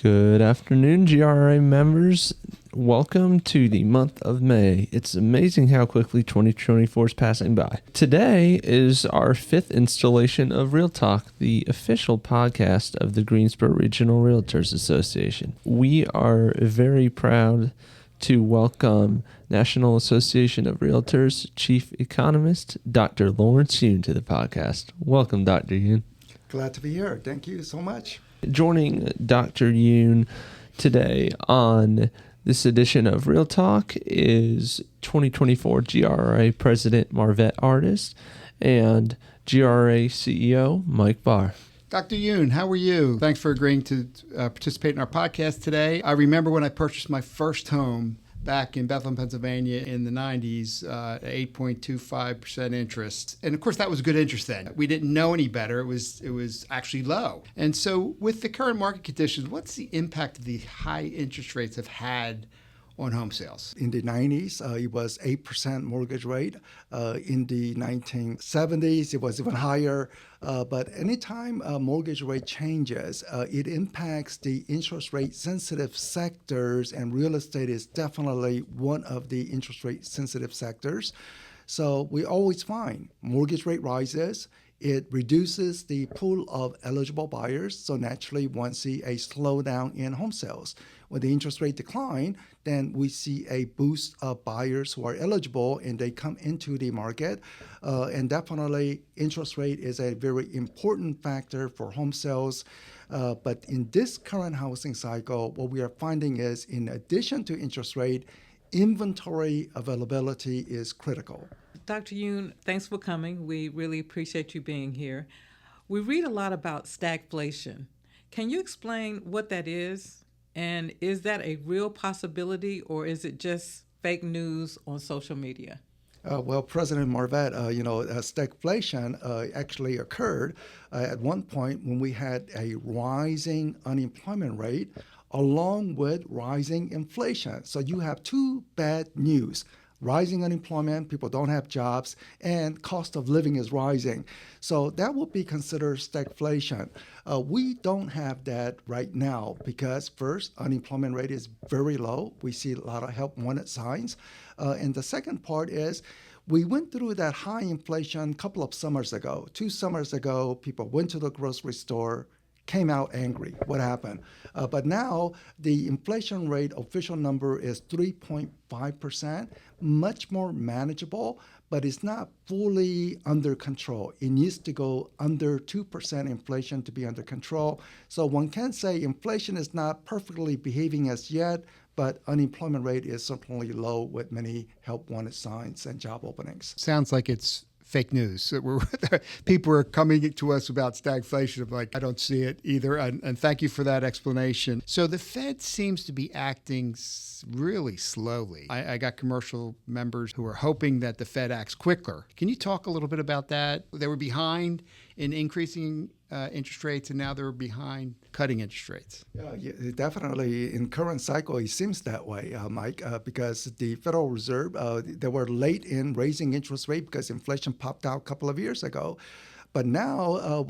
Good afternoon, GRRA members. Welcome to the month of May. It's amazing how quickly 2024 is passing by. Today is our fifth installation of Real Talk, the official podcast of the Greensboro Regional REALTORS Association. We are very proud to welcome National Association of Realtors Chief Economist Dr. Lawrence Yoon to the podcast. Welcome, Dr. Yoon. Glad to be here. Thank you so much. Joining Dr. Yoon today on this edition of Real Talk is 2024 GRRA President Marvette Artis and GRRA CEO Mike Barr. Dr. Yoon, how are you? Thanks for agreeing to participate in our podcast today. I remember when I purchased my first home back in Bethlehem, Pennsylvania in the 90s, 8.25% interest. And of course, that was good interest then. We didn't know any better. It was actually low. And so with the current market conditions, what's the impact of the high interest rates have had on home sales? In the 90s, it was 8% mortgage rate. In the 1970s, it was even higher. But anytime mortgage rate changes, it impacts the interest rate sensitive sectors, and real estate is definitely one of the interest rate sensitive sectors. So we always find mortgage rate rises. It reduces the pool of eligible buyers, so naturally one see a slowdown in home sales. When the interest rate decline, then we see a boost of buyers who are eligible and they come into the market. And definitely interest rate is a very important factor for home sales. But in this current housing cycle, what we are finding is, in addition to interest rate, inventory availability is critical. Dr. Yoon, thanks for coming. We really appreciate you being here. We read a lot about stagflation. Can you explain what that is? And is that a real possibility, or is it just fake news on social media? Well, President Marvette, stagflation actually occurred at one point when we had a rising unemployment rate along with rising inflation. So you have two bad news. Rising unemployment, people don't have jobs, and cost of living is rising. So that would be considered stagflation. We don't have that right now because, first, unemployment rate is very low. We see a lot of help wanted signs. And the second part is, we went through that high inflation a couple of summers ago. 2 summers ago, people went to the grocery store, came out angry. What happened? But now the inflation rate official number is 3.5%, much more manageable, but it's not fully under control. It needs to go under 2% inflation to be under control. So one can say inflation is not perfectly behaving as yet, but unemployment rate is certainly low with many help wanted signs and job openings. Sounds like it's fake news. People are coming to us about stagflation. I'm like, I don't see it either. And thank you for that explanation. So the Fed seems to be acting really slowly. I got commercial members who are hoping that the Fed acts quicker. Can you talk a little bit about that? They were behind in increasing interest rates, and now they're behind cutting interest rates. Yeah, definitely. In current cycle, it seems that way, Mike, because the Federal Reserve, they were late in raising interest rate because inflation popped out a couple of years ago. But now,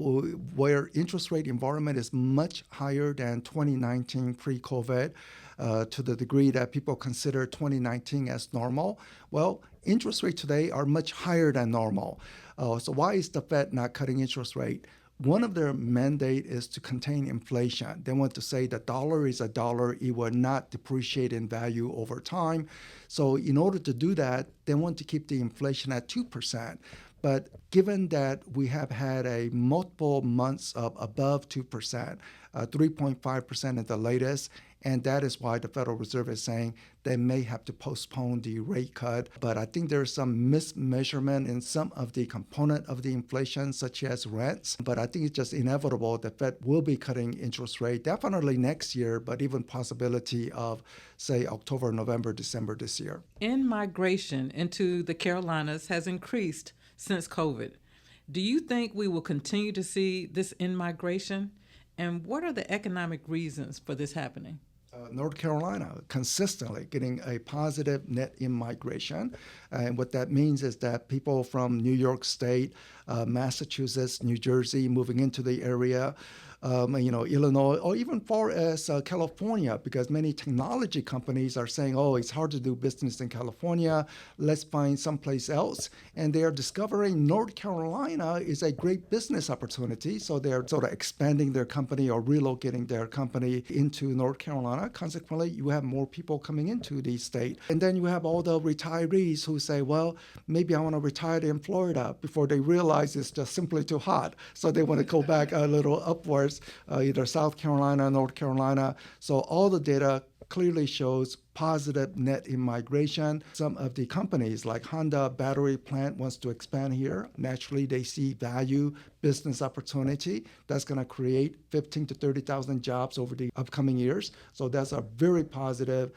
where interest rate environment is much higher than 2019 pre-COVID, to the degree that people consider 2019 as normal, well, interest rates today are much higher than normal. So why is the Fed not cutting interest rate? One of their mandate is to contain inflation. They want to say the dollar is a dollar. It will not depreciate in value over time. So in order to do that, they want to keep the inflation at 2%. But given that we have had a multiple months of above 2%, 3.5% at the latest, and that is why the Federal Reserve is saying they may have to postpone the rate cut. But I think there's some mismeasurement in some of the component of the inflation, such as rents. But I think it's just inevitable the Fed will be cutting interest rate definitely next year, but even possibility of, say, October, November, December this year. In-migration into the Carolinas has increased since COVID. Do you think we will continue to see this in-migration? And what are the economic reasons for this happening? North Carolina consistently getting a positive net in-migration. And what that means is that people from New York State, Massachusetts, New Jersey moving into the area. Illinois, or even far as California, because many technology companies are saying, oh, it's hard to do business in California. Let's find someplace else. And they are discovering North Carolina is a great business opportunity. So they're sort of expanding their company or relocating their company into North Carolina. Consequently, you have more people coming into the state. And then you have all the retirees who say, well, maybe I want to retire in Florida, before they realize it's just simply too hot. So they want to go back a little upwards, either South Carolina, North Carolina. So all the data clearly shows positive net in-migration. Some of the companies like Honda battery plant wants to expand here. Naturally, they see value, business opportunity. That's going to create 15 to 30,000 jobs over the upcoming years. So that's a very positive.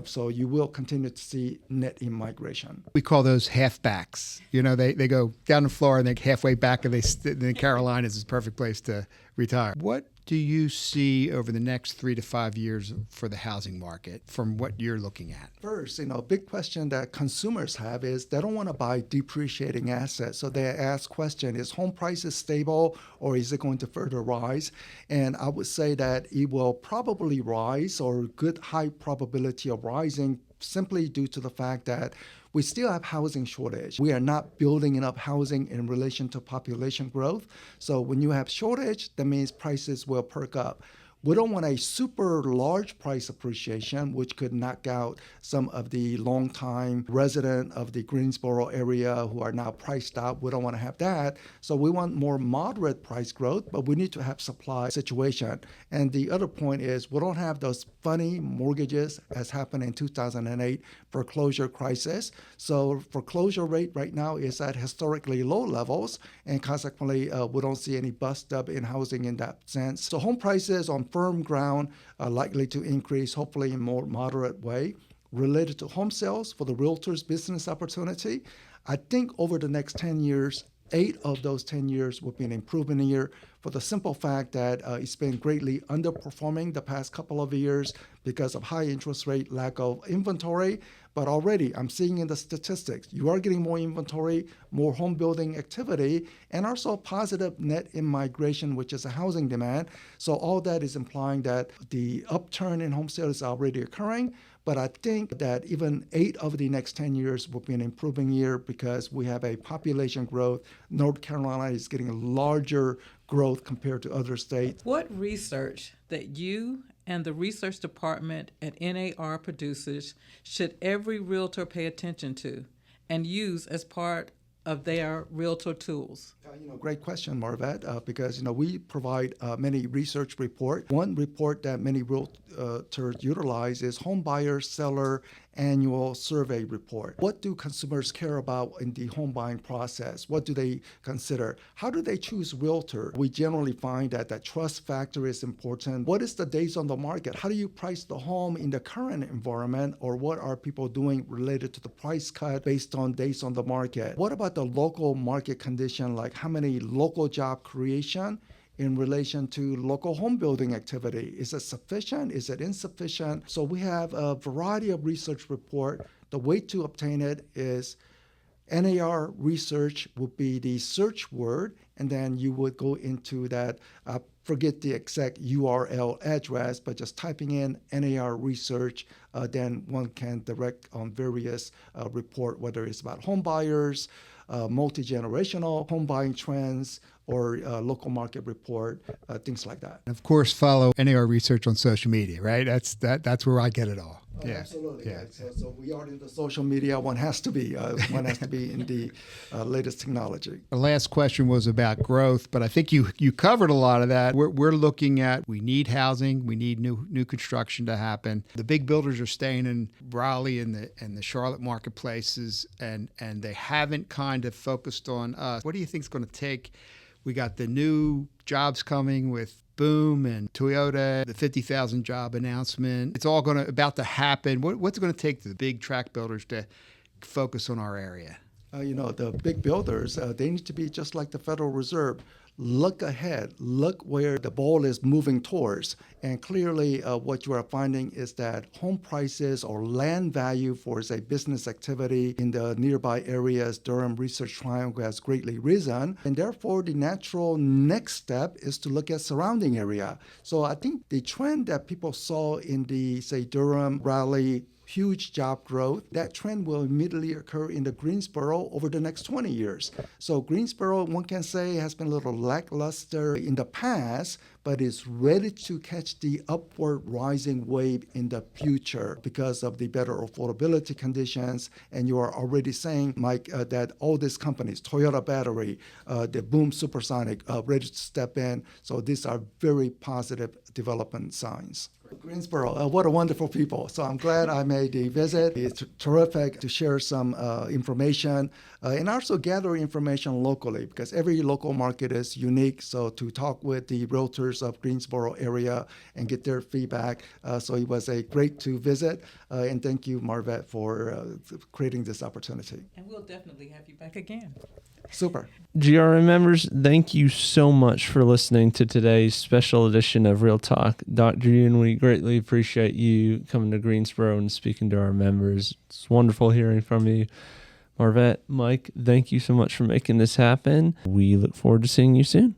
So you will continue to see net in-migration. We call those halfbacks. They go down to Florida and they're halfway back, and the Carolinas is the perfect place to retire. What do you see over the next 3 to 5 years for the housing market from what you're looking at? First, a big question that consumers have is they don't want to buy depreciating assets. So they ask question, is home prices stable or is it going to further rise? And I would say that it will probably rise, or good high probability of rising, simply due to the fact that we still have housing shortage. We are not building enough housing in relation to population growth. So when you have shortage, that means prices will perk up. We don't want a super large price appreciation, which could knock out some of the long-time resident of the Greensboro area who are now priced out. We don't want to have that. So we want more moderate price growth, but we need to have supply situation. And the other point is we don't have those funny mortgages as happened in 2008 foreclosure crisis. So foreclosure rate right now is at historically low levels, and consequently, we don't see any bust up in housing in that sense. So home prices on firm ground are likely to increase, hopefully in more moderate way. Related to home sales for the realtors business opportunity, I think over the next 10 years, 8 of those 10 years will be an improvement year, for the simple fact that it's been greatly underperforming the past couple of years because of high interest rate, lack of inventory. But already I'm seeing in the statistics, you are getting more inventory, more home building activity, and also positive net in-migration, which is a housing demand. So all that is implying that the upturn in home sales is already occurring. But I think that even 8 of the next 10 years will be an improving year because we have a population growth. North Carolina is getting a larger growth compared to other states. What research that you and the research department at NAR produces should every realtor pay attention to and use as part of their realtor tools? Great question, Marvette, because we provide many research reports. One report that many realtors utilize is home buyer seller annual survey report. What do consumers care about in the home buying process? What do they consider? How do they choose realtor? We generally find that the trust factor is important. What is the days on the market? How do you price the home in the current environment? Or what are people doing related to the price cut based on days on the market? What about the local market condition, like how many local job creation in relation to local home building activity? Is it sufficient? Is it insufficient? So we have a variety of research report. The way to obtain it is NAR research would be the search word, and then you would go into that, forget the exact URL address, but just typing in NAR research, then one can direct on various report, whether it's about home buyers, multi-generational home buying trends, or local market report, things like that. And of course, follow NAR research on social media, right? That's where I get it all. Yeah. Absolutely. Yeah. So we are in the social media. One has to be in the latest technology. The last question was about growth, but I think you covered a lot of that. We're looking at, we need housing, we need new construction to happen. The big builders are staying in Raleigh and the Charlotte marketplaces, and they haven't kind of focused on us. What do you think is going to take? We got the new jobs coming with Boom and Toyota, the 50,000 job announcement. It's all about to happen. What's it going to take the big tract builders to focus on our area? The big builders, they need to be just like the Federal Reserve, look ahead, look where the ball is moving towards. And clearly, what you are finding is that home prices or land value for, say, business activity in the nearby areas, Durham Research Triangle, has greatly risen. And therefore, the natural next step is to look at surrounding area. So I think the trend that people saw in the, say, Durham, Raleigh, huge job growth, that trend will immediately occur in the Greensboro over the next 20 years. So Greensboro, one can say, has been a little lackluster in the past, but is ready to catch the upward rising wave in the future because of the better affordability conditions. And you are already saying, Mike, that all these companies, Toyota Battery, the Boom Supersonic, ready to step in. So these are very positive development signs. Greensboro, what a wonderful people. So I'm glad I made the visit. It's terrific to share some information and also gather information locally because every local market is unique. So to talk with the realtors of Greensboro area and get their feedback. So it was great to visit. And thank you, Marvette, for creating this opportunity. And we'll definitely have you back again. Super. GRRA members, thank you so much for listening to today's special edition of Real Talk. Dr. Yoon, we greatly appreciate you coming to Greensboro and speaking to our members. It's wonderful hearing from you. Marvette, Mike, thank you so much for making this happen. We look forward to seeing you soon.